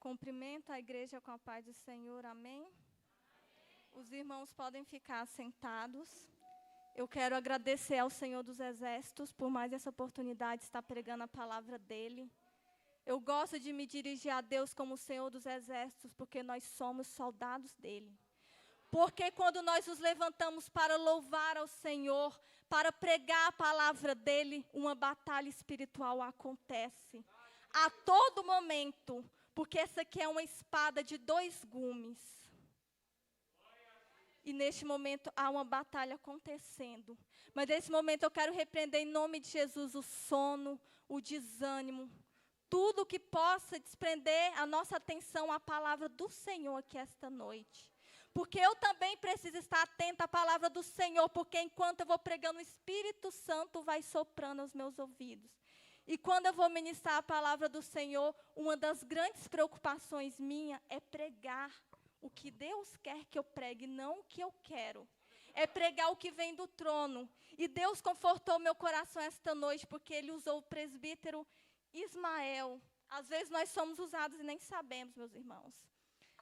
Cumprimento a igreja com a paz do Senhor, amém? Os irmãos podem ficar sentados. Eu quero agradecer ao Senhor dos Exércitos por mais essa oportunidade de estar pregando a palavra dEle. Eu gosto de me dirigir a Deus como o Senhor dos Exércitos, porque nós somos soldados dEle. Porque quando nós nos levantamos para louvar ao Senhor, para pregar a palavra dEle, uma batalha espiritual acontece. A todo momento, porque essa aqui é uma espada de 2 gumes. E neste momento há uma batalha acontecendo. Mas nesse momento eu quero repreender em nome de Jesus o sono, o desânimo, tudo que possa desprender a nossa atenção à palavra do Senhor aqui esta noite. Porque eu também preciso estar atenta à palavra do Senhor, porque enquanto eu vou pregando, o Espírito Santo vai soprando aos meus ouvidos. E quando eu vou ministrar a palavra do Senhor, uma das grandes preocupações minha é pregar o que Deus quer que eu pregue, não o que eu quero. É pregar o que vem do trono. E Deus confortou meu coração esta noite, porque Ele usou o presbítero Ismael. Às vezes nós somos usados e nem sabemos, meus irmãos.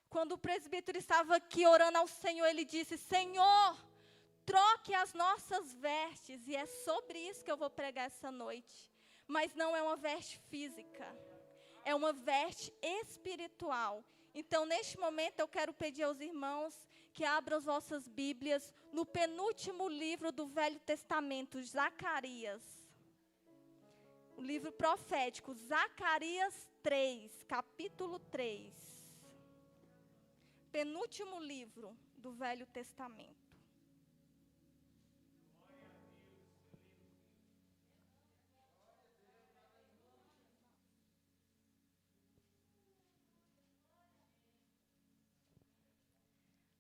Quando o presbítero estava aqui orando ao Senhor, ele disse: Senhor, troque as nossas vestes. E é sobre isso que eu vou pregar essa noite. Mas não é uma veste física, é uma veste espiritual. Então, neste momento, eu quero pedir aos irmãos que abram as vossas Bíblias no penúltimo livro do Velho Testamento, Zacarias. O livro profético, Zacarias 3, capítulo 3. Penúltimo livro do Velho Testamento.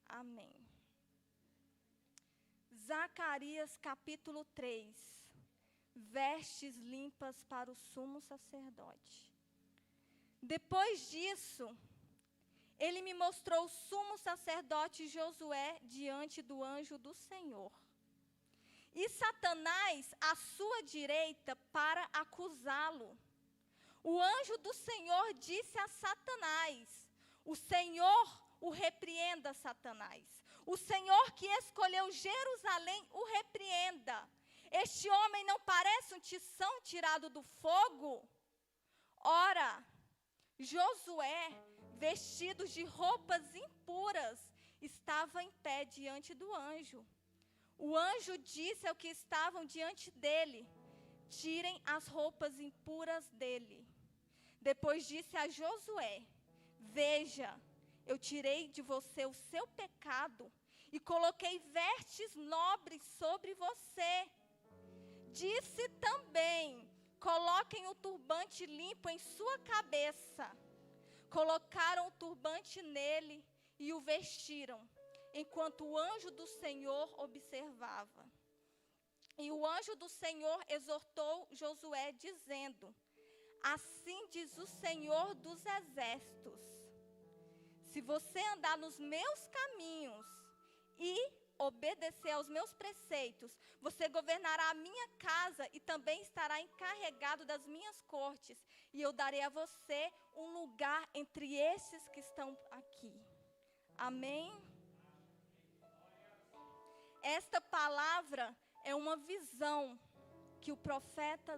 Amém. Zacarias capítulo 3. Vestes limpas para o sumo sacerdote. Depois disso, ele me mostrou o sumo sacerdote Josué diante do anjo do Senhor. E Satanás à sua direita para acusá-lo. O anjo do Senhor disse a Satanás: o Senhor o repreenda, Satanás. O Senhor que escolheu Jerusalém o repreenda. Este homem não parece um tição tirado do fogo? Ora, Josué, vestido de roupas impuras, estava em pé diante do anjo. O anjo disse ao que estavam diante dele: tirem as roupas impuras dele. Depois disse a Josué: veja, eu tirei de você o seu pecado e coloquei vestes nobres sobre você. Disse também: coloquem o turbante limpo em sua cabeça. Colocaram o turbante nele e o vestiram, enquanto o anjo do Senhor observava. E o anjo do Senhor exortou Josué, dizendo: assim diz o Senhor dos Exércitos: se você andar nos meus caminhos e obedecer aos meus preceitos, você governará a minha casa e também estará encarregado das minhas cortes. E eu darei a você um lugar entre esses que estão aqui. Amém? Esta palavra é uma visão que o profeta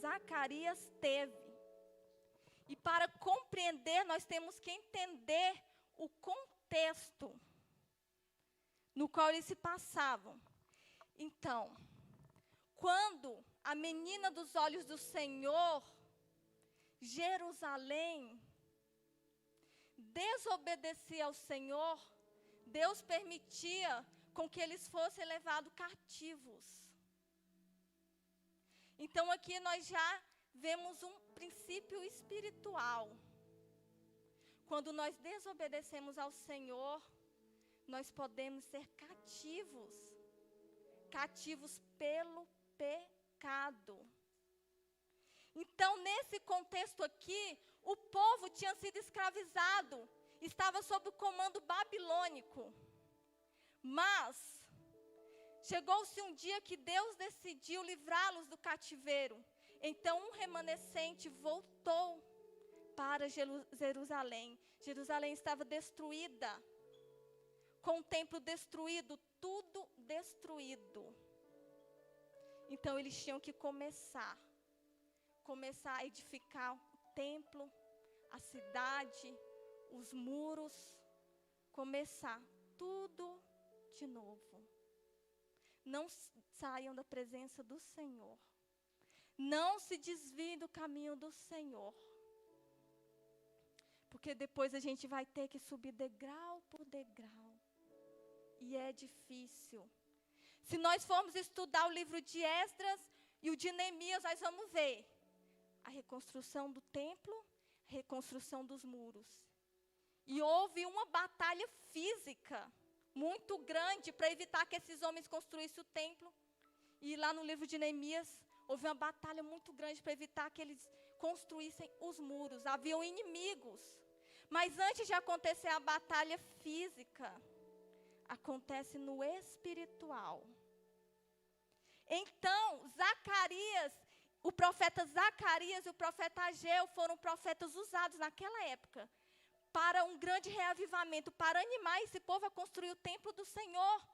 Zacarias teve. E para compreender, nós temos que entender o contexto no qual eles se passavam. Então, quando a menina dos olhos do Senhor, Jerusalém, desobedecia ao Senhor, Deus permitia com que eles fossem levados cativos. Então aqui nós já vemos um princípio espiritual. Quando nós desobedecemos ao Senhor, nós podemos ser cativos pelo pecado. Então, nesse contexto aqui, o povo tinha sido escravizado, estava sob o comando babilônico. Mas chegou-se um dia que Deus decidiu livrá-los do cativeiro. Então, um remanescente voltou para Jerusalém. Jerusalém estava destruída, com o templo destruído, tudo destruído. Então eles tinham que começar a edificar o templo, a cidade, os muros, começar tudo de novo. Não saiam da presença do Senhor. Não se desviem do caminho do Senhor. Porque depois a gente vai ter que subir degrau por degrau. E é difícil. Se nós formos estudar o livro de Esdras e o de Neemias, nós vamos ver a reconstrução do templo, a reconstrução dos muros. E houve uma batalha física muito grande para evitar que esses homens construíssem o templo. E lá no livro de Neemias, houve uma batalha muito grande para evitar que eles construíssem os muros. Haviam inimigos. Mas antes de acontecer a batalha física, acontece no espiritual. Então, Zacarias, o profeta Zacarias e o profeta Ageu foram profetas usados naquela época para um grande reavivamento, para animar esse povo a construir o templo do Senhor.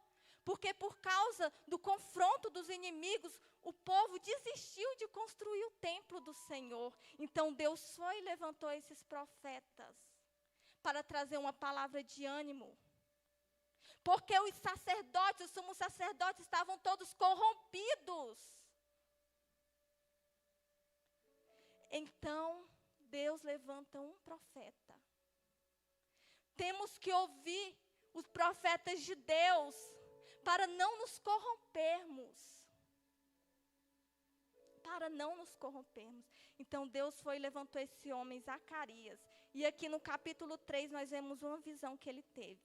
Porque por causa do confronto dos inimigos, o povo desistiu de construir o templo do Senhor. Então Deus foi e levantou esses profetas para trazer uma palavra de ânimo. Porque os sacerdotes, os sumos sacerdotes estavam todos corrompidos. Então Deus levanta um profeta. Temos que ouvir os profetas de Deus para não nos corrompermos. Para não nos corrompermos. Então Deus foi e levantou esse homem, Zacarias. E aqui no capítulo 3 nós vemos uma visão que ele teve.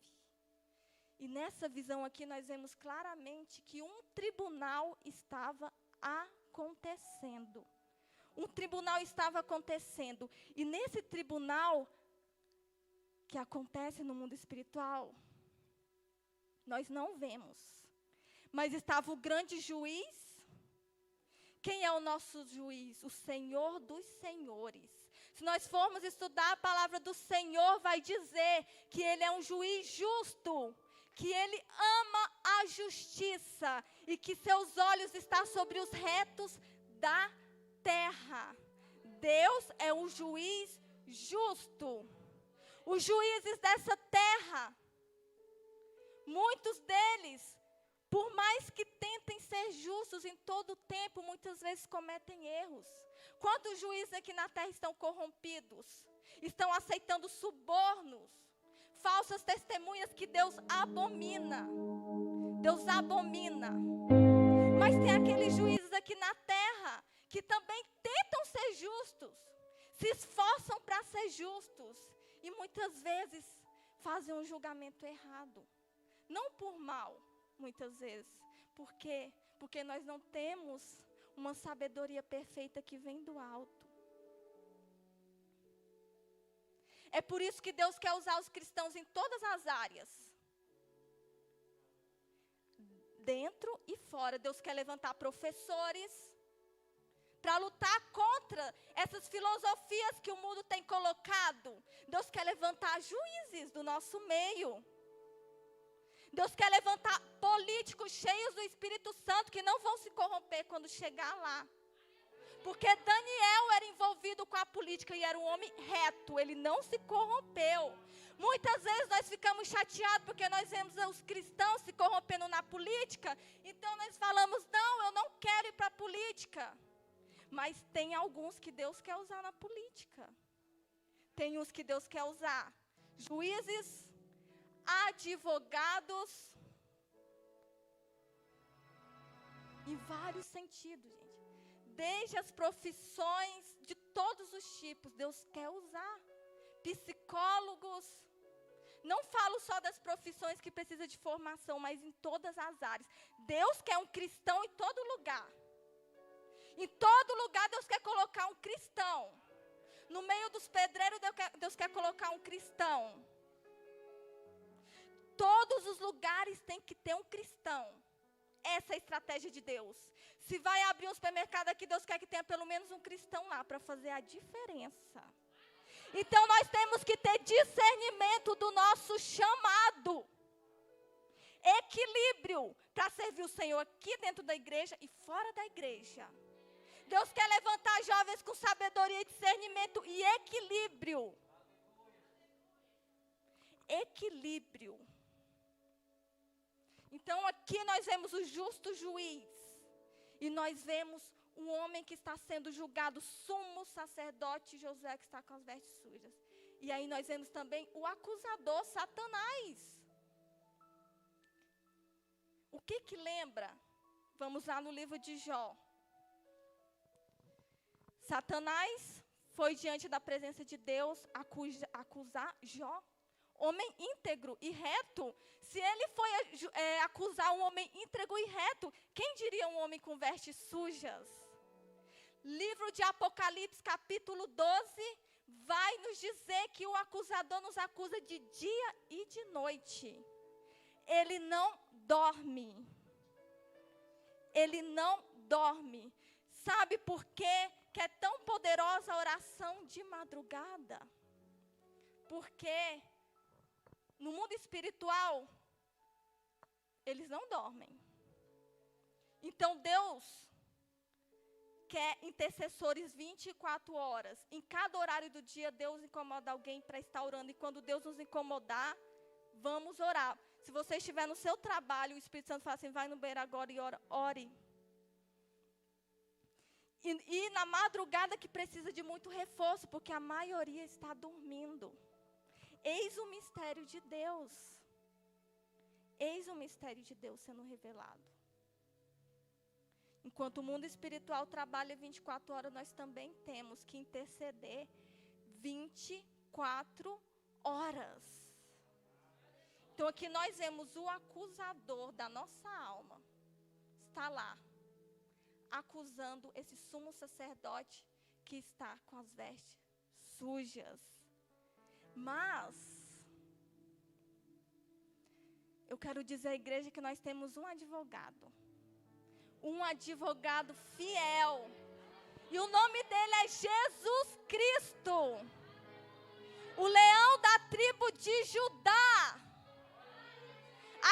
E nessa visão aqui nós vemos claramente que um tribunal estava acontecendo. Um tribunal estava acontecendo. E nesse tribunal que acontece no mundo espiritual, nós não vemos. Mas estava o grande juiz. Quem é o nosso juiz? O Senhor dos senhores. Se nós formos estudar a palavra do Senhor, vai dizer que Ele é um juiz justo, que Ele ama a justiça e que seus olhos estão sobre os retos da terra. Deus é um juiz justo. Os juízes dessa terra, muitos deles, por mais que tentem ser justos em todo o tempo, muitas vezes cometem erros. Quantos juízes aqui na terra estão corrompidos? Estão aceitando subornos, falsas testemunhas que Deus abomina. Deus abomina. Mas tem aqueles juízes aqui na terra que também tentam ser justos, se esforçam para ser justos e muitas vezes fazem um julgamento errado. Não por mal, muitas vezes. Por quê? Porque nós não temos uma sabedoria perfeita que vem do alto. É por isso que Deus quer usar os cristãos em todas as áreas. Dentro e fora. Deus quer levantar professores para lutar contra essas filosofias que o mundo tem colocado. Deus quer levantar juízes do nosso meio. Deus quer levantar políticos cheios do Espírito Santo que não vão se corromper quando chegar lá. Porque Daniel era envolvido com a política e era um homem reto, ele não se corrompeu. Muitas vezes nós ficamos chateados porque nós vemos os cristãos se corrompendo na política. Então nós falamos, não, eu não quero ir para a política. Mas tem alguns que Deus quer usar na política. Tem uns que Deus quer usar. Juízes, advogados, em vários sentidos, gente. Desde as profissões de todos os tipos, Deus quer usar. Psicólogos. Não falo só das profissões que precisam de formação, mas em todas as áreas. Deus quer um cristão em todo lugar. Em todo lugar Deus quer colocar um cristão. No meio dos pedreiros Deus quer colocar um cristão. Todos os lugares tem que ter um cristão. Essa é a estratégia de Deus. Se vai abrir um supermercado aqui, Deus quer que tenha pelo menos um cristão lá para fazer a diferença. Então nós temos que ter discernimento do nosso chamado. Equilíbrio para servir o Senhor aqui dentro da igreja e fora da igreja. Deus quer levantar jovens com sabedoria, discernimento e equilíbrio. Equilíbrio. Então aqui nós vemos o justo juiz. E nós vemos um homem que está sendo julgado, sumo sacerdote Josué, que está com as vestes sujas. E aí nós vemos também o acusador, Satanás. O que lembra? Vamos lá no livro de Jó. Satanás foi diante da presença de Deus acusar Jó. Homem íntegro e reto. Se ele foi acusar um homem íntegro e reto, quem diria um homem com vestes sujas? Livro de Apocalipse, capítulo 12, vai nos dizer que o acusador nos acusa de dia e de noite. Ele não dorme. Ele não dorme. Sabe por quê que é tão poderosa a oração de madrugada? Porque no mundo espiritual, eles não dormem. Então Deus quer intercessores 24 horas. Em cada horário do dia, Deus incomoda alguém para estar orando. E quando Deus nos incomodar, vamos orar. Se você estiver no seu trabalho, o Espírito Santo fala assim, vai no banheiro agora e ore. E na madrugada que precisa de muito reforço, porque a maioria está dormindo. Eis o mistério de Deus. Eis o mistério de Deus sendo revelado. Enquanto o mundo espiritual trabalha 24 horas, nós também temos que interceder 24 horas. Então aqui nós vemos o acusador da nossa alma. Está lá, acusando esse sumo sacerdote que está com as vestes sujas. Mas eu quero dizer à igreja que nós temos um advogado fiel, e o nome dele é Jesus Cristo, o leão da tribo de Judá,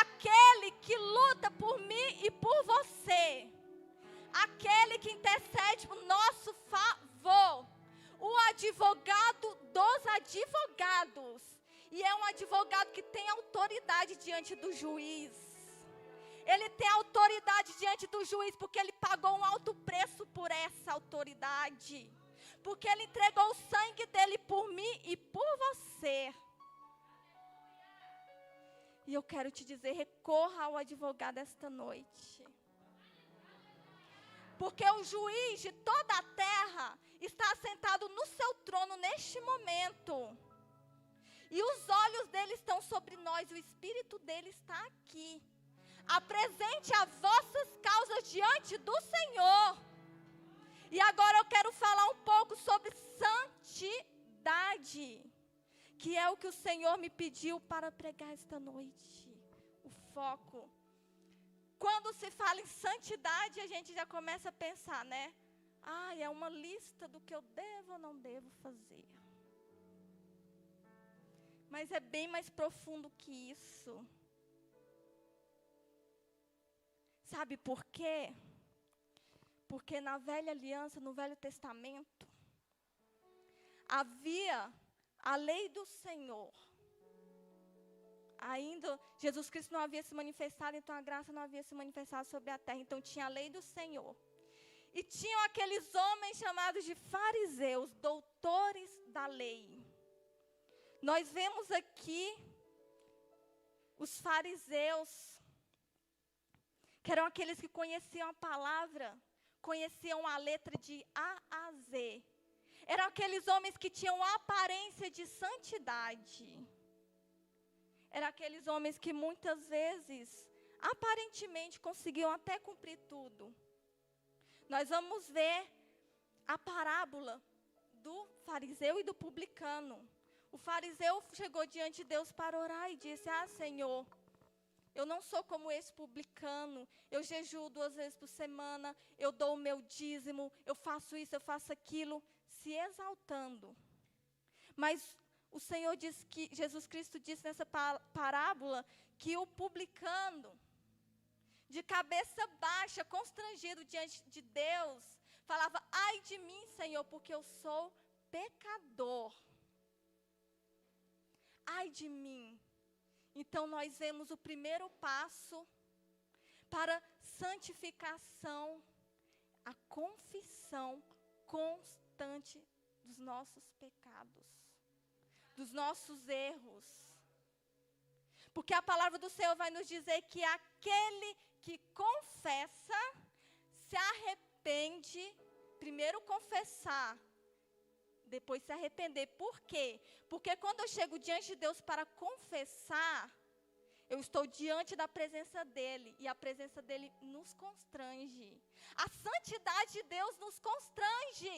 aquele que luta por mim e por você, aquele que intercede por nosso favor, o advogado dos advogados. E é um advogado que tem autoridade diante do juiz. Ele tem autoridade diante do juiz porque ele pagou um alto preço por essa autoridade. Porque ele entregou o sangue dele por mim e por você. E eu quero te dizer, recorra ao advogado esta noite. Porque o juiz de toda a terra está sentado no seu trono neste momento. E os olhos dele estão sobre nós, o Espírito dele está aqui. Apresente as vossas causas diante do Senhor. E agora eu quero falar um pouco sobre santidade, que é o que o Senhor me pediu para pregar esta noite. O foco. Quando se fala em santidade, a gente já começa a pensar, né? É uma lista do que eu devo ou não devo fazer. Mas é bem mais profundo que isso. Sabe por quê? Porque na velha aliança, no Velho Testamento, havia a lei do Senhor. Ainda Jesus Cristo não havia se manifestado, então a graça não havia se manifestado sobre a terra. Então tinha a lei do Senhor. E tinham aqueles homens chamados de fariseus, doutores da lei. Nós vemos aqui os fariseus, que eram aqueles que conheciam a palavra, conheciam a letra de A a Z. Eram aqueles homens que tinham aparência de santidade. Eram aqueles homens que muitas vezes, aparentemente, conseguiam até cumprir tudo. Nós vamos ver a parábola do fariseu e do publicano. O fariseu chegou diante de Deus para orar e disse, Senhor, eu não sou como esse publicano, eu jejuo 2 vezes por semana, eu dou o meu dízimo, eu faço isso, eu faço aquilo, se exaltando. Mas o Senhor disse que, Jesus Cristo disse nessa parábola, que o publicano, de cabeça baixa, constrangido diante de Deus, falava: ai de mim, Senhor, porque eu sou pecador. Ai de mim. Então nós vemos o primeiro passo para santificação, a confissão constante dos nossos pecados, dos nossos erros. Porque a palavra do Senhor vai nos dizer que aquele que confessa, se arrepende, primeiro confessar, depois se arrepender. Por quê? Porque quando eu chego diante de Deus para confessar, eu estou diante da presença dEle, e a presença dEle nos constrange. A santidade de Deus nos constrange.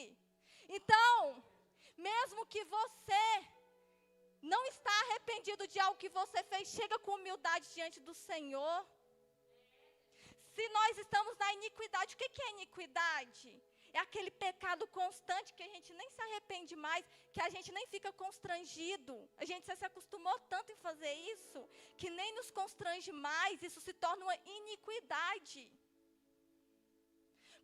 Então, mesmo que você não está arrependido de algo que você fez, chega com humildade diante do Senhor. Se nós estamos na iniquidade, o que é iniquidade? É aquele pecado constante que a gente nem se arrepende mais, que a gente nem fica constrangido. A gente se acostumou tanto em fazer isso, que nem nos constrange mais, isso se torna uma iniquidade.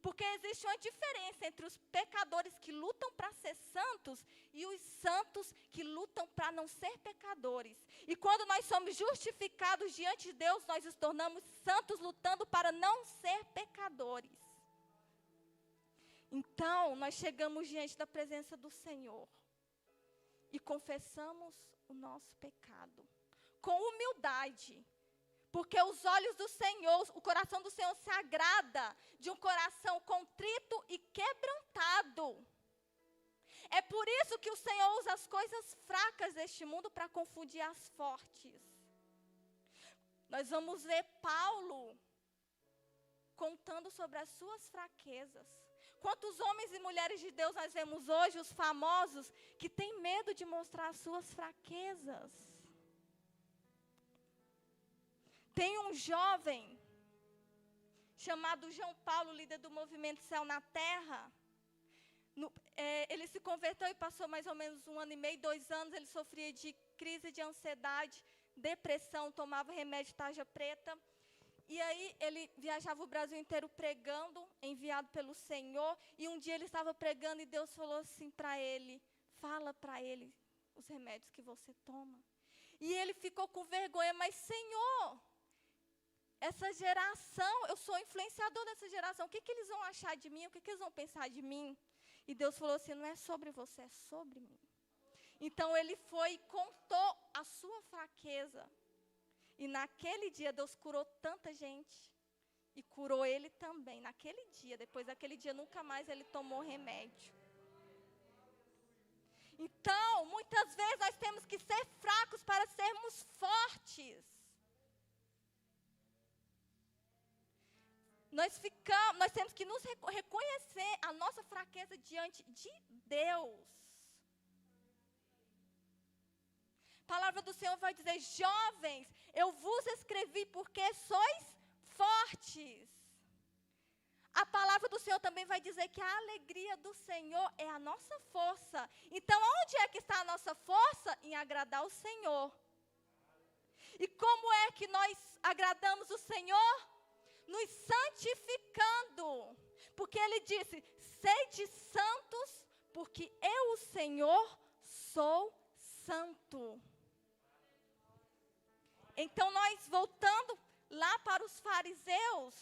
Porque existe uma diferença entre os pecadores que lutam para ser santos e os santos que lutam para não ser pecadores. E quando nós somos justificados diante de Deus, nós nos tornamos santos lutando para não ser pecadores. Então, nós chegamos diante da presença do Senhor e confessamos o nosso pecado com humildade. Porque os olhos do Senhor, o coração do Senhor se agrada de um coração contrito e quebrantado. É por isso que o Senhor usa as coisas fracas deste mundo para confundir as fortes. Nós vamos ver Paulo contando sobre as suas fraquezas. Quantos homens e mulheres de Deus nós vemos hoje, os famosos, que têm medo de mostrar as suas fraquezas. Tem um jovem chamado João Paulo, líder do movimento Céu na Terra. Ele se converteu e passou mais ou menos 1 ano e meio, 2 anos. Ele sofria de crise de ansiedade, depressão, tomava remédio tarja preta. E aí ele viajava o Brasil inteiro pregando, enviado pelo Senhor. E um dia ele estava pregando e Deus falou assim para ele: fala para ele os remédios que você toma. E ele ficou com vergonha: mas Senhor, essa geração, eu sou influenciador dessa geração, o que eles vão achar de mim? O que eles vão pensar de mim? E Deus falou assim: não é sobre você, é sobre mim. Então ele foi e contou a sua fraqueza. E naquele dia Deus curou tanta gente. E curou ele também, naquele dia. Depois daquele dia nunca mais ele tomou remédio. Então, muitas vezes nós temos que ser fracos para sermos fortes. Nós temos que nos reconhecer a nossa fraqueza diante de Deus. A palavra do Senhor vai dizer: jovens, eu vos escrevi porque sois fortes. A palavra do Senhor também vai dizer que a alegria do Senhor é a nossa força. Então, onde é que está a nossa força? Em agradar o Senhor. E como é que nós agradamos o Senhor? Nos santificando. Porque Ele disse: sede santos, porque eu, o Senhor, sou santo. Então, nós voltando lá para os fariseus,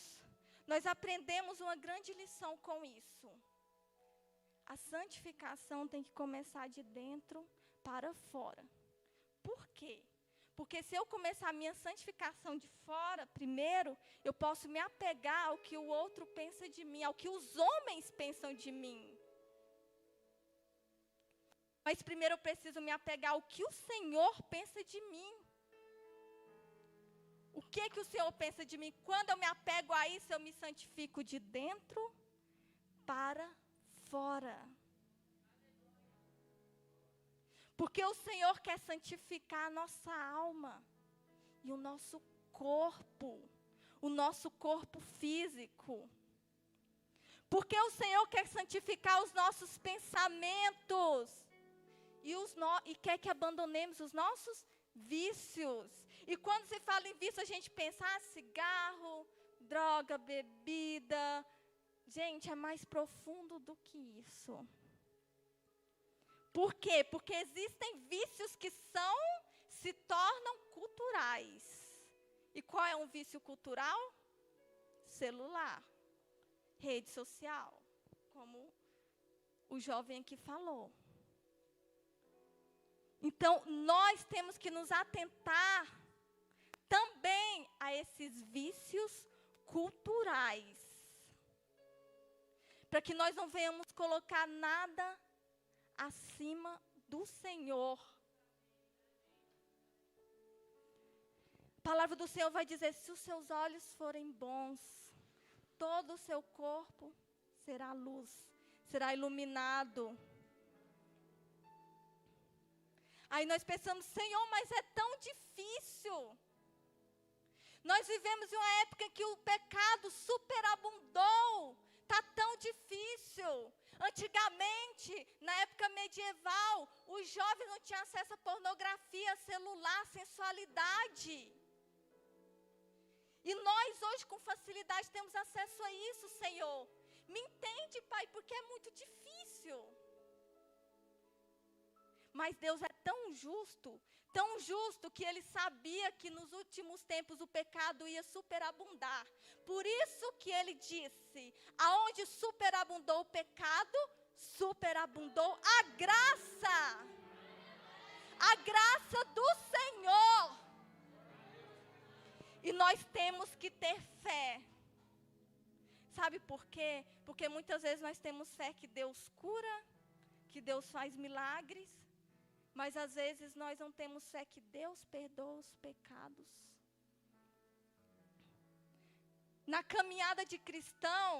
nós aprendemos uma grande lição com isso. A santificação tem que começar de dentro para fora. Por quê? Porque se eu começar a minha santificação de fora, primeiro, eu posso me apegar ao que o outro pensa de mim, ao que os homens pensam de mim. Mas primeiro eu preciso me apegar ao que o Senhor pensa de mim. O que o Senhor pensa de mim? Quando eu me apego a isso, eu me santifico de dentro para fora. Porque o Senhor quer santificar a nossa alma e o nosso corpo físico. Porque o Senhor quer santificar os nossos pensamentos e quer que abandonemos os nossos vícios. E quando se fala em vício, a gente pensa, cigarro, droga, bebida. Gente, é mais profundo do que isso. Por quê? Porque existem vícios que se tornam culturais. E qual é um vício cultural? Celular, rede social, como o jovem aqui falou. Então, nós temos que nos atentar também a esses vícios culturais, para que nós não venhamos colocar nada acima do Senhor. A palavra do Senhor vai dizer, se os seus olhos forem bons, todo o seu corpo será luz, será iluminado. Aí nós pensamos, Senhor, mas é tão difícil. Nós vivemos em uma época em que o pecado superabundou. Está tão difícil. Antigamente, na época medieval, os jovens não tinham acesso a pornografia, celular, sensualidade. E nós hoje com facilidade temos acesso a isso, Senhor. Me entende, Pai, porque é muito difícil. Mas Deus é tão justo que Ele sabia que nos últimos tempos o pecado ia superabundar. Por isso que Ele disse, aonde superabundou o pecado, superabundou a graça. A graça do Senhor. E nós temos que ter fé. Sabe por quê? Porque muitas vezes nós temos fé que Deus cura, que Deus faz milagres. Mas às vezes nós não temos fé que Deus perdoa os pecados. Na caminhada de cristão,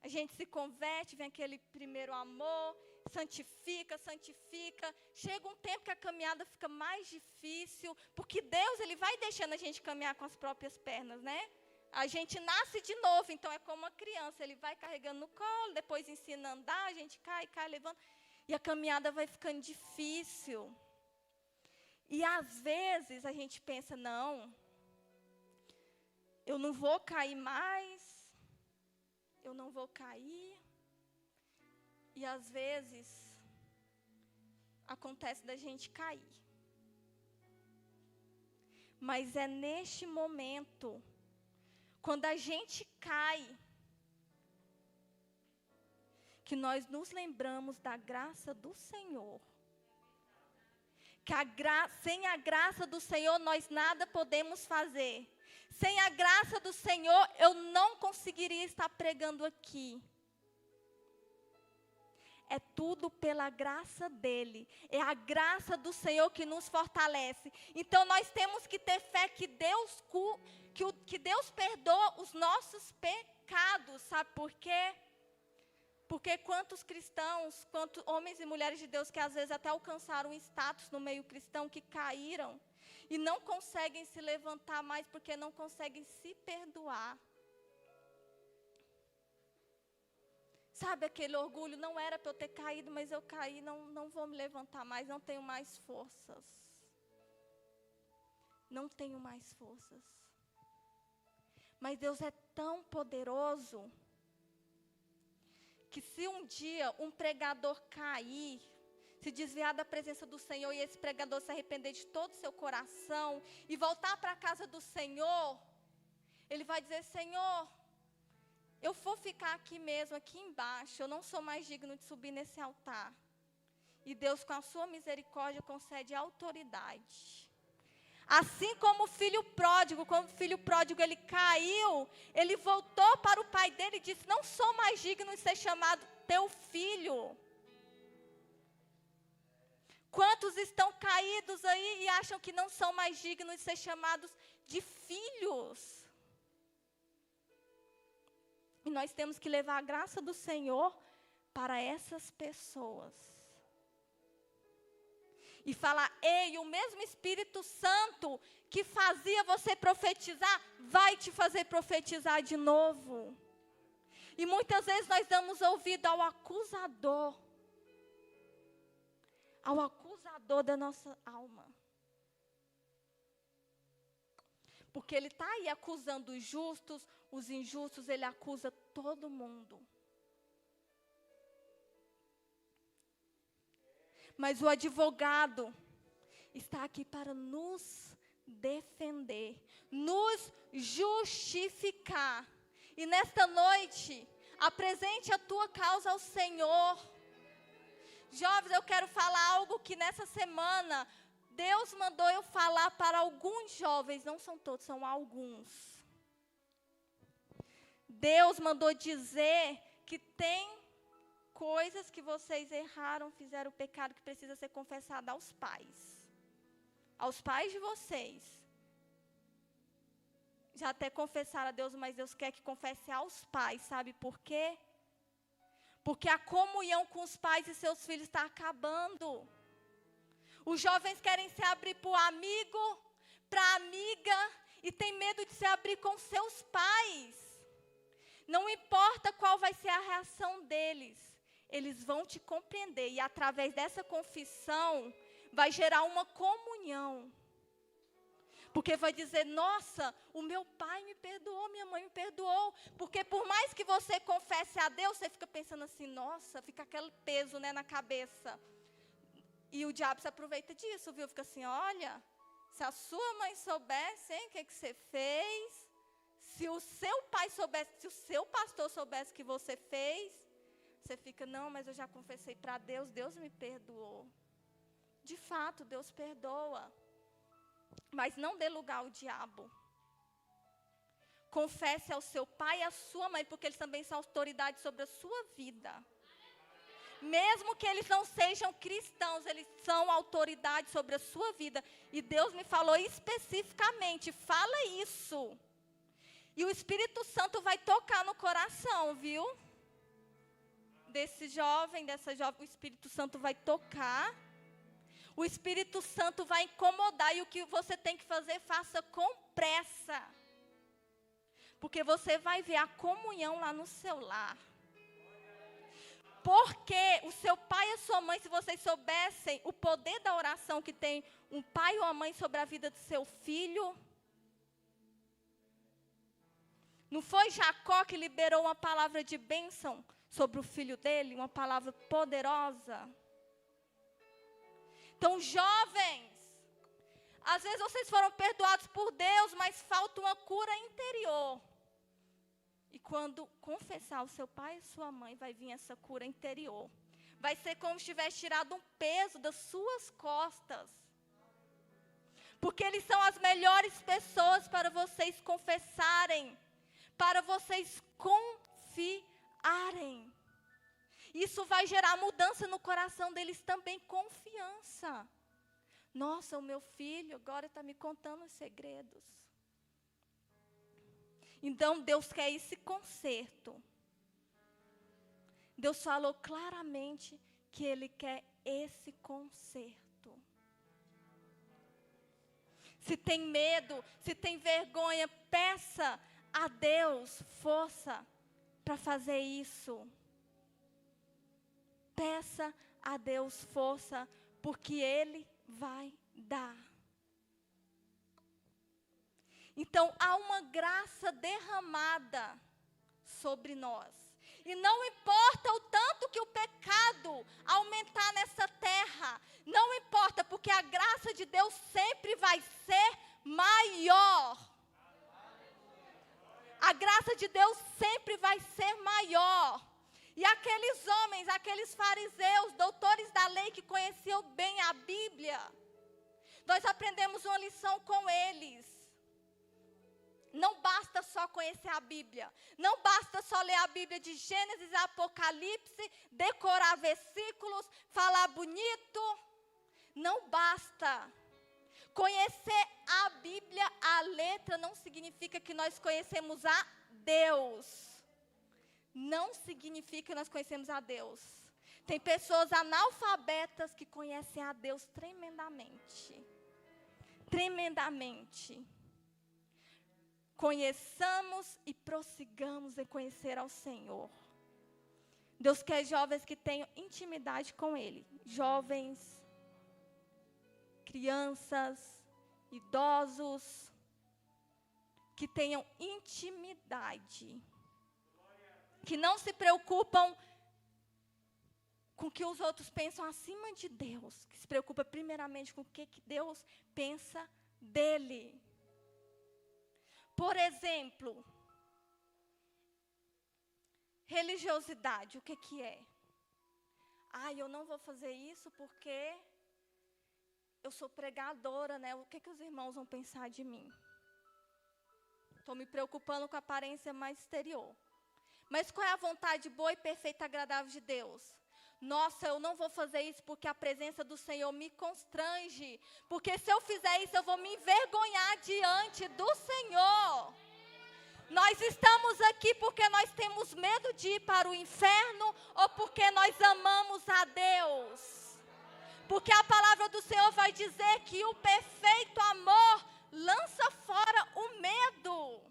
a gente se converte, vem aquele primeiro amor, santifica. Chega um tempo que a caminhada fica mais difícil, porque Deus, Ele vai deixando a gente caminhar com as próprias pernas, né? A gente nasce de novo, então é como uma criança, Ele vai carregando no colo, depois ensina a andar, a gente cai, levanta. E a caminhada vai ficando difícil. E às vezes a gente pensa, não, eu não vou cair mais, eu não vou cair. E às vezes acontece da gente cair. Mas é neste momento, quando a gente cai, que nós nos lembramos da graça do Senhor. Que sem a graça do Senhor nós nada podemos fazer. Sem a graça do Senhor eu não conseguiria estar pregando aqui. É tudo pela graça dEle. É a graça do Senhor que nos fortalece. Então nós temos que ter fé que Deus perdoa os nossos pecados. Sabe por quê? Porque quantos cristãos, quantos homens e mulheres de Deus que às vezes até alcançaram um status no meio cristão, que caíram e não conseguem se levantar mais porque não conseguem se perdoar. Sabe aquele orgulho, não era para eu ter caído, mas eu caí, não vou me levantar mais, não tenho mais forças. Não tenho mais forças. Mas Deus é tão poderoso, que se um dia um pregador cair, se desviar da presença do Senhor e esse pregador se arrepender de todo o seu coração e voltar para a casa do Senhor, ele vai dizer, Senhor, eu vou ficar aqui mesmo, aqui embaixo, eu não sou mais digno de subir nesse altar. E Deus, com a sua misericórdia, concede autoridade. Assim como o filho pródigo, quando o filho pródigo ele caiu, ele voltou para o pai dele e disse, não sou mais digno de ser chamado teu filho. Quantos estão caídos aí e acham que não são mais dignos de ser chamados de filhos? E nós temos que levar a graça do Senhor para essas pessoas. E falar, ei, o mesmo Espírito Santo que fazia você profetizar, vai te fazer profetizar de novo. E muitas vezes nós damos ouvido ao acusador. ao acusador da nossa alma. Porque ele está aí acusando os justos, os injustos, ele acusa todo mundo. Mas o advogado está aqui para nos defender, nos justificar. E nesta noite, apresente a tua causa ao Senhor. Jovens, eu quero falar algo que nessa semana Deus mandou eu falar para alguns jovens, não são todos, são alguns. Deus mandou dizer que tem coisas que vocês erraram, fizeram pecado que precisa ser confessado aos pais. Aos pais de vocês. Já até confessaram a Deus, mas Deus quer que confesse aos pais, sabe por quê? Porque a comunhão com os pais e seus filhos está acabando. Os jovens querem se abrir para o amigo, para a amiga, e tem medo de se abrir com seus pais. Não importa qual vai ser a reação deles, eles vão te compreender. E através dessa confissão, vai gerar uma comunhão. Porque vai dizer, nossa, o meu pai me perdoou, minha mãe me perdoou. Porque por mais que você confesse a Deus, você fica pensando assim, nossa, fica aquele peso, né, na cabeça. E o diabo se aproveita disso, viu? Fica assim, olha, se a sua mãe soubesse, hein, o que você fez. Se o seu pai soubesse, se o seu pastor soubesse o que você fez. Você fica, não, mas eu já confessei para Deus, Deus me perdoou. De fato, Deus perdoa. Mas não dê lugar ao diabo. Confesse ao seu pai e à sua mãe, porque eles também são autoridade sobre a sua vida. Mesmo que eles não sejam cristãos, eles são autoridade sobre a sua vida. E Deus me falou especificamente, fala isso. E o Espírito Santo vai tocar no coração, viu? Desse jovem, dessa jovem, o Espírito Santo vai tocar. O Espírito Santo vai incomodar e o que você tem que fazer, faça com pressa. Porque você vai ver a comunhão lá no seu lar. Porque o seu pai e a sua mãe, se vocês soubessem o poder da oração que tem um pai ou uma mãe sobre a vida do seu filho. Não foi Jacó que liberou uma palavra de bênção sobre o filho dele? Uma palavra poderosa. Então, jovens, às vezes vocês foram perdoados por Deus, mas falta uma cura interior. E quando confessar o seu pai e sua mãe, vai vir essa cura interior. Vai ser como se tivesse tirado um peso das suas costas. Porque eles são as melhores pessoas para vocês confessarem, para vocês confiarem. Isso vai gerar mudança no coração deles também, confiança. Nossa, o meu filho agora está me contando os segredos. Então, Deus quer esse conserto. Deus falou claramente que Ele quer esse conserto. Se tem medo, se tem vergonha, peça a Deus força para fazer isso. Peça a Deus força, porque Ele vai dar. Então, há uma graça derramada sobre nós. E não importa o tanto que o pecado aumentar nessa terra. Não importa, porque a graça de Deus sempre vai ser maior. A graça de Deus sempre vai ser maior. E aqueles homens, aqueles fariseus, doutores da lei que conheciam bem a Bíblia, nós aprendemos uma lição com eles. Não basta só conhecer a Bíblia. Não basta só ler a Bíblia de Gênesis a Apocalipse, decorar versículos, falar bonito. Não basta. Conhecer a Bíblia, a letra, não significa que nós conhecemos a Deus. Não significa que nós conhecemos a Deus. Tem pessoas analfabetas que conhecem a Deus tremendamente. Tremendamente. Conheçamos e prossigamos em conhecer ao Senhor. Deus quer jovens que tenham intimidade com Ele. Jovens crianças, idosos, que tenham intimidade, que não se preocupam com o que os outros pensam acima de Deus, que se preocupa primeiramente com o que Deus pensa dele. Por exemplo, religiosidade, o que é? Eu não vou fazer isso porque eu sou pregadora, né? O que os irmãos vão pensar de mim? Estou me preocupando com a aparência mais exterior. Mas qual é a vontade boa e perfeita e agradável de Deus? Nossa, eu não vou fazer isso porque a presença do Senhor me constrange. Porque se eu fizer isso, eu vou me envergonhar diante do Senhor. Nós estamos aqui porque nós temos medo de ir para o inferno ou porque nós amamos a Deus? Porque a palavra do Senhor vai dizer que o perfeito amor lança fora o medo.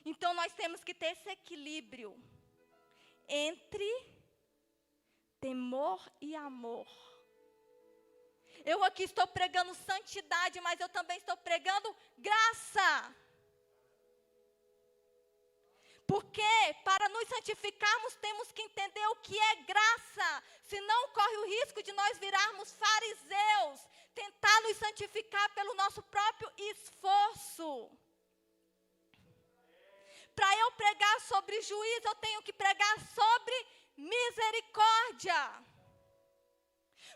Então nós temos que ter esse equilíbrio entre temor e amor. Eu aqui estou pregando santidade, mas eu também estou pregando graça. Porque para nos santificarmos temos que entender o que é graça. Senão corre o risco de nós virarmos fariseus, tentar nos santificar pelo nosso próprio esforço. Para eu pregar sobre juízo, eu tenho que pregar sobre misericórdia.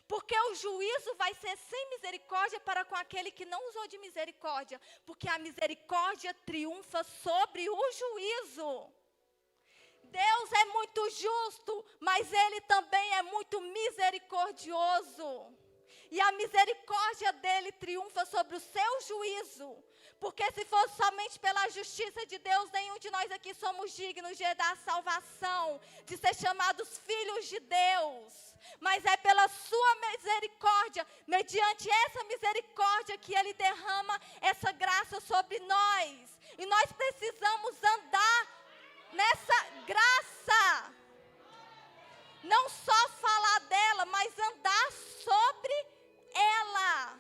Porque o juízo vai ser sem misericórdia para com aquele que não usou de misericórdia. Porque a misericórdia triunfa sobre o juízo. Deus é muito justo, mas Ele também é muito misericordioso. E a misericórdia dEle triunfa sobre o seu juízo. Porque se fosse somente pela justiça de Deus, nenhum de nós aqui somos dignos de herdar a salvação, de ser chamados filhos de Deus. Mas é pela sua misericórdia, mediante essa misericórdia, que Ele derrama essa graça sobre nós. E nós precisamos andar nessa graça. Não só falar dela, mas andar sobre ela.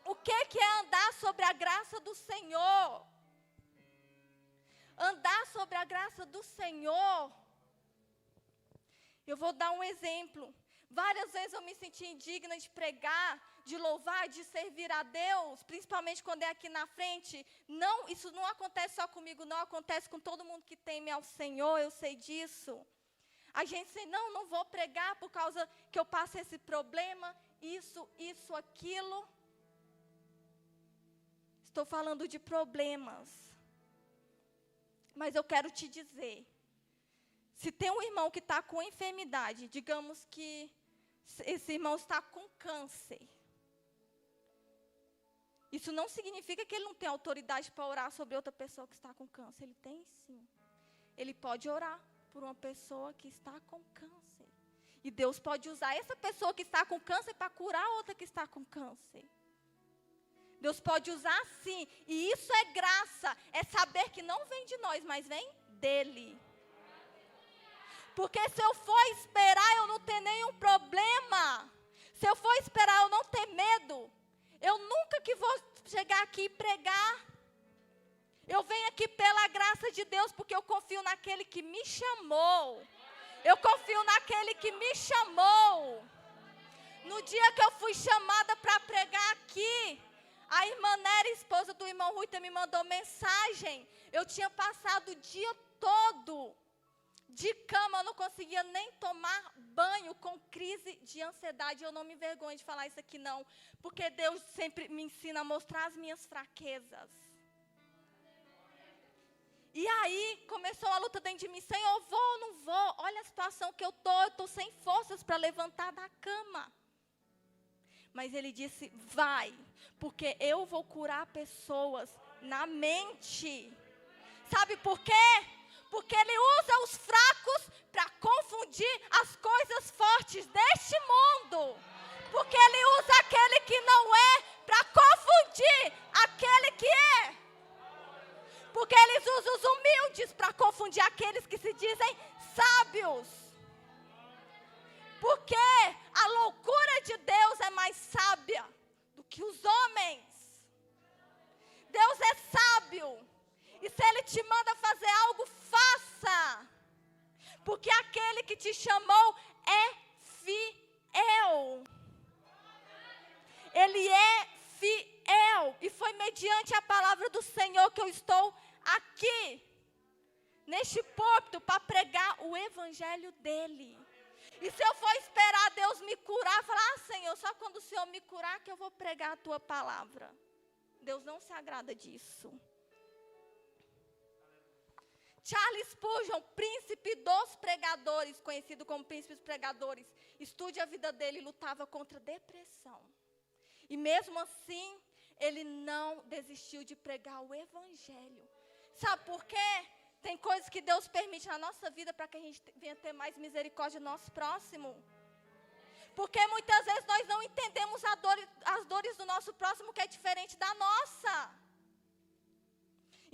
O que é andar sobre a graça do Senhor? Andar sobre a graça do Senhor. Eu vou dar um exemplo. Várias vezes eu me senti indigna de pregar, de louvar, de servir a Deus, principalmente quando é aqui na frente. Não, isso não acontece só comigo, não, acontece com todo mundo que teme ao Senhor, eu sei disso. A gente diz, não vou pregar por causa que eu passo esse problema, isso, aquilo. Estou falando de problemas. Mas eu quero te dizer, se tem um irmão que está com enfermidade, digamos que esse irmão está com câncer. Isso não significa que ele não tem autoridade para orar sobre outra pessoa que está com câncer. Ele tem sim. Ele pode orar por uma pessoa que está com câncer. E Deus pode usar essa pessoa que está com câncer para curar outra que está com câncer. Deus pode usar sim. E isso é graça. É saber que não vem de nós, mas vem dEle. Porque se eu for esperar eu não ter nenhum problema, se eu for esperar eu não ter medo, eu nunca que vou chegar aqui e pregar. Eu venho aqui pela graça de Deus, porque eu confio naquele que me chamou. Eu confio naquele que me chamou. No dia que eu fui chamada para pregar aqui, a irmã Nery, esposa do irmão Ruita, me mandou mensagem. Eu tinha passado o dia todo de cama, eu não conseguia nem tomar banho, com crise de ansiedade. Eu não me envergonho de falar isso aqui não, porque Deus sempre me ensina a mostrar as minhas fraquezas. E aí começou a luta dentro de mim, Senhor, eu vou ou não vou? Olha a situação que eu estou sem forças para levantar da cama. Mas Ele disse, vai, porque eu vou curar pessoas na mente. Sabe por quê? Porque Ele usa os fracos para confundir as coisas fortes deste mundo. Porque Ele usa aquele que não é para confundir aquele que é. Porque Ele usa os humildes para confundir aqueles que se dizem sábios. Porque a loucura de Deus é mais te manda fazer algo, faça. Porque aquele que te chamou é fiel. Ele é fiel. E foi mediante a palavra do Senhor que eu estou aqui, neste púlpito, para pregar o evangelho dele. E se eu for esperar Deus me curar, falar, Senhor, só quando o Senhor me curar que eu vou pregar a tua palavra. Deus não se agrada disso. Charles Spurgeon, príncipe dos pregadores, conhecido como príncipe dos pregadores, estude a vida dele, lutava contra depressão. E mesmo assim, ele não desistiu de pregar o evangelho. Sabe por quê? Tem coisas que Deus permite na nossa vida para que a gente venha ter mais misericórdia do nosso próximo. Porque muitas vezes nós não entendemos as dores do nosso próximo, que é diferente da nossa.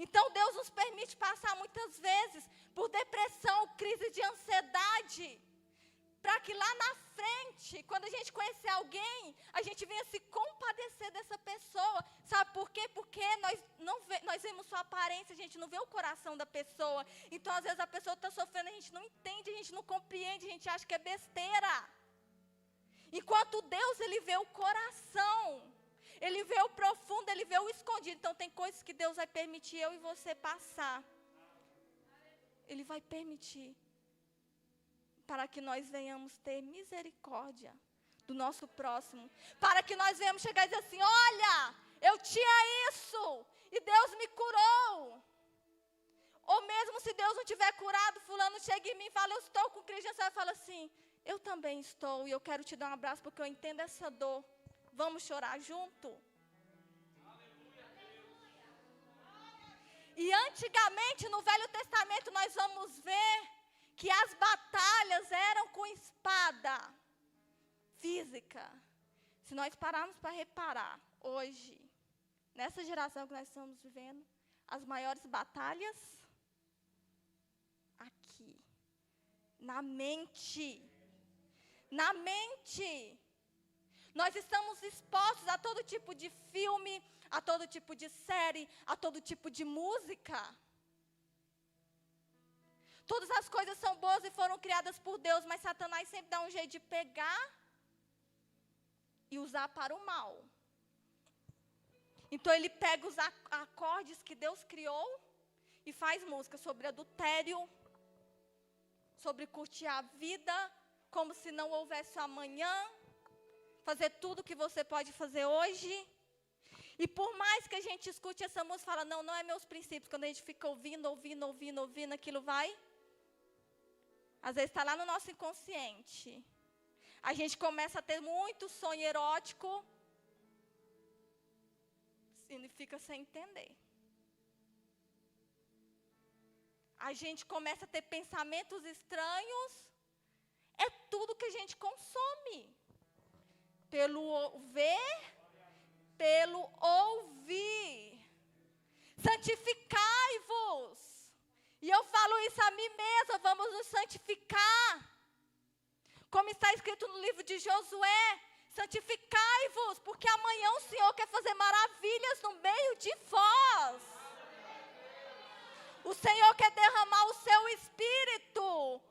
Então Deus nos permite passar muitas vezes por depressão, crise de ansiedade, para que lá na frente, quando a gente conhecer alguém, a gente venha se compadecer dessa pessoa. Sabe por quê? Porque nós vemos só a aparência, a gente não vê o coração da pessoa. Então às vezes a pessoa está sofrendo, a gente não entende, a gente não compreende, a gente acha que é besteira. Enquanto Deus, Ele vê o coração. Ele vê o profundo, Ele vê o escondido. Então tem coisas que Deus vai permitir eu e você passar. Ele vai permitir. Para que nós venhamos ter misericórdia do nosso próximo. Para que nós venhamos chegar e dizer assim, olha, eu tinha isso. E Deus me curou. Ou mesmo se Deus não tiver curado, fulano chega em mim e fala, eu estou com crise de ansiedade. Fala assim, eu também estou e eu quero te dar um abraço porque eu entendo essa dor. Vamos chorar junto? E antigamente, no Velho Testamento, nós vamos ver que as batalhas eram com espada física. Se nós pararmos para reparar, hoje, nessa geração que nós estamos vivendo, as maiores batalhas, aqui, na mente. Na mente. Nós estamos expostos a todo tipo de filme, a todo tipo de série, a todo tipo de música. Todas as coisas são boas e foram criadas por Deus, mas Satanás sempre dá um jeito de pegar e usar para o mal. Então ele pega os acordes que Deus criou e faz música sobre adultério, sobre curtir a vida, como se não houvesse amanhã. Fazer tudo que você pode fazer hoje. E por mais que a gente escute essa música, fala, não é meus princípios. Quando a gente fica ouvindo, aquilo vai. Às vezes está lá no nosso inconsciente. A gente começa a ter muito sonho erótico. E fica sem entender. A gente começa a ter pensamentos estranhos. É tudo que a gente consome. Pelo ver, pelo ouvir. Santificai-vos. E eu falo isso a mim mesma, vamos nos santificar. Como está escrito no livro de Josué, santificai-vos, porque amanhã o Senhor quer fazer maravilhas no meio de vós. O Senhor quer derramar o seu Espírito.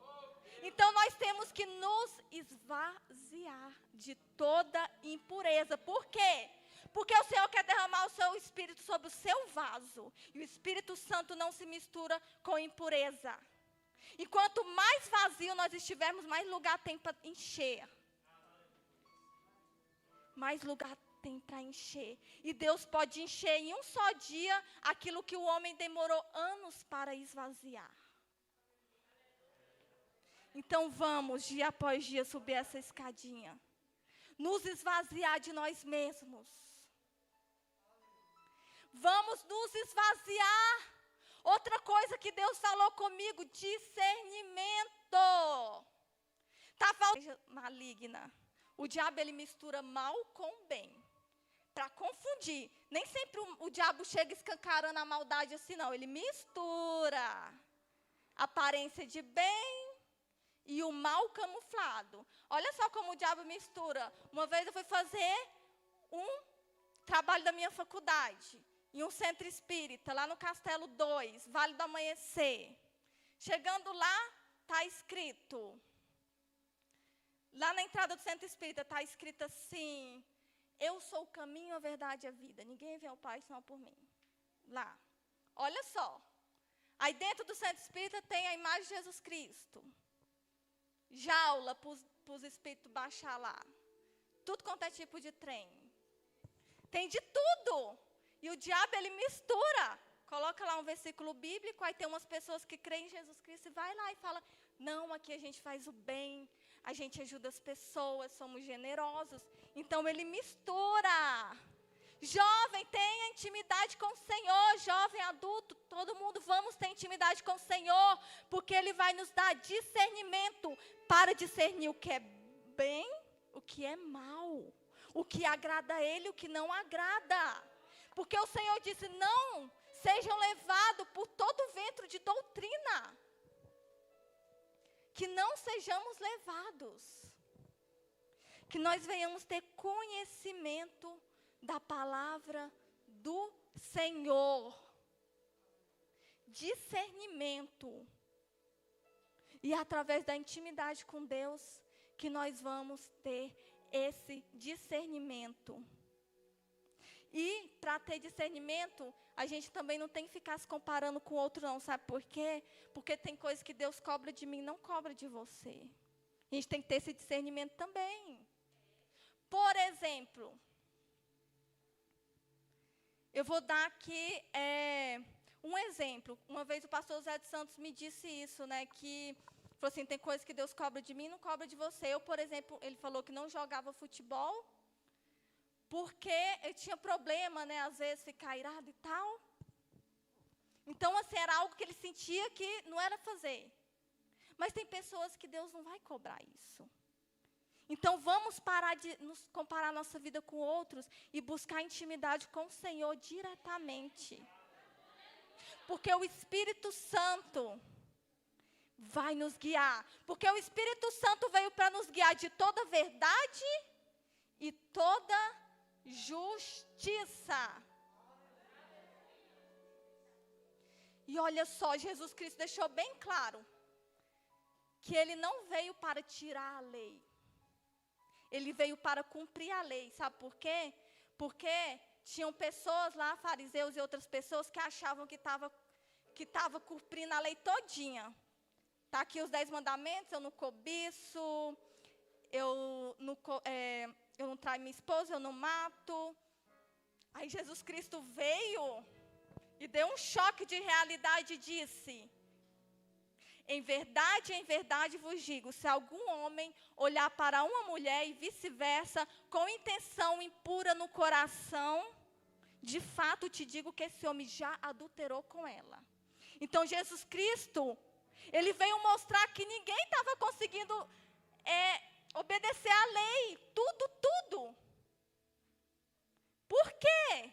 Então nós temos que nos esvaziar de toda impureza. Por quê? Porque o Senhor quer derramar o seu Espírito sobre o seu vaso. E o Espírito Santo não se mistura com impureza. E quanto mais vazio nós estivermos, mais lugar tem para encher. Mais lugar tem para encher. E Deus pode encher em um só dia aquilo que o homem demorou anos para esvaziar. Então vamos, dia após dia, subir essa escadinha. Nos esvaziar de nós mesmos. Vamos nos esvaziar. Outra coisa que Deus falou comigo, discernimento. Tá falando maligna. O diabo, ele mistura mal com bem. Para confundir. Nem sempre o diabo chega escancarando a maldade assim, não. Ele mistura aparência de bem e o mal camuflado. Olha só como o diabo mistura. Uma vez eu fui fazer um trabalho da minha faculdade. em um centro espírita, lá no Castelo 2, Vale do Amanhecer. Chegando lá, está escrito, lá na entrada do centro espírita, está escrito assim: eu sou o caminho, a verdade e a vida. Ninguém vem ao Pai senão por mim. Lá. Olha só. Aí dentro do centro espírita tem a imagem de Jesus Cristo. Jaula para os espíritos baixar lá. Tudo quanto é tipo de trem. Tem de tudo. E o diabo, ele mistura. Coloca lá um versículo bíblico, aí tem umas pessoas que creem em Jesus Cristo e vai lá e fala: não, aqui a gente faz o bem, a gente ajuda as pessoas, somos generosos. Então ele mistura. Jovem, tenha intimidade com o Senhor. Jovem, adulto, todo mundo, vamos ter intimidade com o Senhor, porque Ele vai nos dar discernimento para discernir o que é bem, o que é mal, o que agrada a Ele, o que não agrada. Porque o Senhor disse: não sejam levados por todo vento de doutrina. Que não sejamos levados. Que nós venhamos ter conhecimento da palavra do Senhor. Discernimento. E através da intimidade com Deus, que nós vamos ter esse discernimento. E para ter discernimento, a gente também não tem que ficar se comparando com o outro não, sabe por quê? Porque tem coisas que Deus cobra de mim, não cobra de você. A gente tem que ter esse discernimento também. Por exemplo, eu vou dar aqui um exemplo. Uma vez o pastor Zé de Santos me disse isso, né? Que falou assim: tem coisas que Deus cobra de mim, não cobra de você. Eu, por exemplo, ele falou que não jogava futebol, porque eu tinha problema, né? Às vezes ficar irado e tal. Então, assim, era algo que ele sentia que não era fazer. Mas tem pessoas que Deus não vai cobrar isso. Então, vamos parar de nos comparar nossa vida com outros e buscar intimidade com o Senhor diretamente. Porque o Espírito Santo vai nos guiar. Porque o Espírito Santo veio para nos guiar de toda verdade e toda justiça. E olha só, Jesus Cristo deixou bem claro que Ele não veio para tirar a lei. Ele veio para cumprir a lei. Sabe por quê? Porque tinham pessoas lá, fariseus e outras pessoas, que achavam que estava cumprindo a lei todinha. Está aqui os 10 mandamentos: eu não cobiço, eu não traio minha esposa, eu não mato. Aí Jesus Cristo veio e deu um choque de realidade e disse: em verdade vos digo, se algum homem olhar para uma mulher e vice-versa, com intenção impura no coração, de fato te digo que esse homem já adulterou com ela. Então Jesus Cristo, Ele veio mostrar que ninguém estava conseguindo obedecer à lei, tudo. Por quê?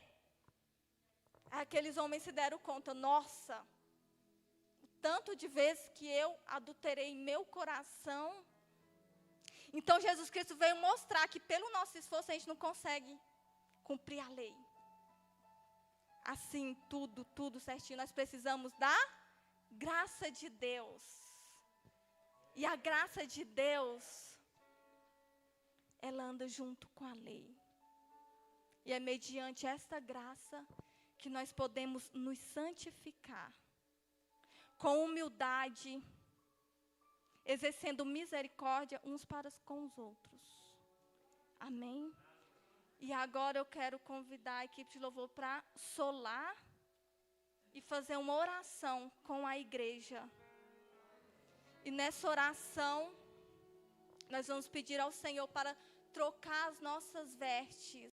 Aqueles homens se deram conta: nossa, tanto de vezes que eu adulterei em meu coração. Então Jesus Cristo veio mostrar que pelo nosso esforço a gente não consegue cumprir a lei. Assim, tudo certinho. Nós precisamos da graça de Deus. E a graça de Deus, ela anda junto com a lei. E é mediante esta graça que nós podemos nos santificar. Com humildade, exercendo misericórdia uns para com os outros. Amém? E agora eu quero convidar a equipe de louvor para solar e fazer uma oração com a igreja. E nessa oração, nós vamos pedir ao Senhor para trocar as nossas vestes